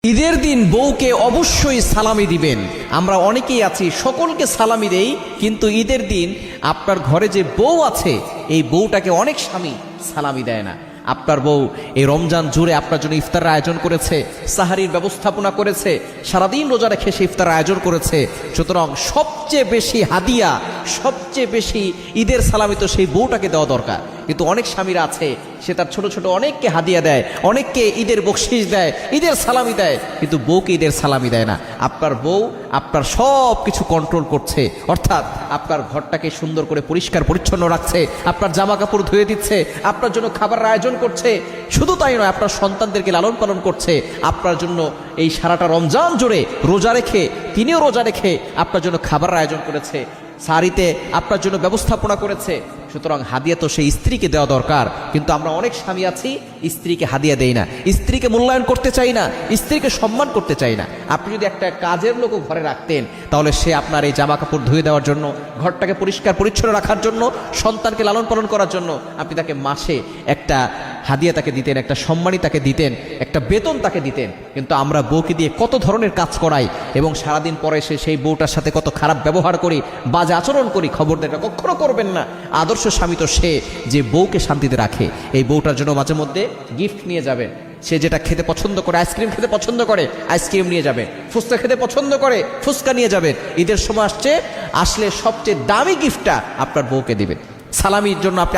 ঈদের দিন বউকে অবশ্যই সালামি দিবেন। আমরা অনেকেই আছি সকলকে সালামি দেই, কিন্তু ঈদের দিন আপনার ঘরে যে বউ আছে এই বউটাকে অনেক স্বামী সালামি দেয় না। আপনার বউ এই রমজান জুড়ে আপনার জন্য ইফতারের আয়োজন করেছে, সাহারির ব্যবস্থাপনা করেছে, সারাদিন রোজা রেখে সে ইফতারের আয়োজন করেছে। সুতরাং সবচেয়ে বেশি হাদিয়া, সবচেয়ে বেশি ঈদের সালামি তো সেই বউটাকে দেওয়া দরকার। কিন্তু অনেক স্বামীরা আছে সে তার ছোট ছোট অনেককে হাদিয়া দেয়, অনেককে ঈদের বকশিশ দেয়, ঈদের সালামি দেয়, কিন্তু বউকে ঈদের সালামি দেয় না। আপনার বউ আপনার সব কিছু কন্ট্রোল করছে, অর্থাৎ আপনার ঘরটাকে সুন্দর করে পরিষ্কার পরিচ্ছন্ন রাখছে, আপনার জামা কাপড় ধুয়ে দিচ্ছে, আপনার জন্য খাবারের আয়োজন করছে। শুধু তাই নয়, আপনার সন্তানদেরকে লালন পালন করছে। আপনার জন্য এই সারাটা রমজান জুড়ে রোজা রেখে, তিনিও রোজা রেখে আপনার জন্য খাবারের আয়োজন করেছে, সারিতে আপনার জন্য ব্যবস্থাপনা করেছে। সুতরাং হাদিয়া তো সেই স্ত্রীকে দেওয়া দরকার। কিন্তু আমরা অনেক স্বামী আছি স্ত্রীকে হাদিয়া দেই না, স্ত্রীকে মূল্যায়ন করতে চাই না, স্ত্রীকে সম্মান করতে চাই না। আপনি যদি একটা কাজের লোকও ঘরে রাখতেন, তাহলে সে আপনার এই জামা কাপড় ধুয়ে দেওয়ার জন্য, ঘরটাকে পরিষ্কার পরিচ্ছন্ন রাখার জন্য, সন্তানকে লালন পালন করার জন্য আপনি তাকে মাসে একটা হাদিয়া তাকে দিতেন, একটা সম্মানী তাকে দিতেন, একটা বেতন তাকে দিতেন। কিন্তু আমরা বউকে দিয়ে কত ধরনের কাজ করাই এবং সারাদিন পরে এসে সেই বউটার সাথে কত খারাপ ব্যবহার করি, বাজে আচরণ করি। খবরদার এটা কখনো করবেন না। আদর্শ স্বামী তো সে যে বউকে শান্তিতে রাখে। এই বউটার জন্য মাঝে মধ্যে গিফট নিয়ে যাবেন। সে যেটা খেতে পছন্দ করে, আইসক্রিম খেতে পছন্দ করে, আইসক্রিম নিয়ে যাবেন। ফুচকা খেতে পছন্দ করে, ফুচকা নিয়ে যাবেন। ঈদের সময় আসলে সবচেয়ে দামি গিফটটা আপনার বউকে দিবেন। সালামির জন্য আপনি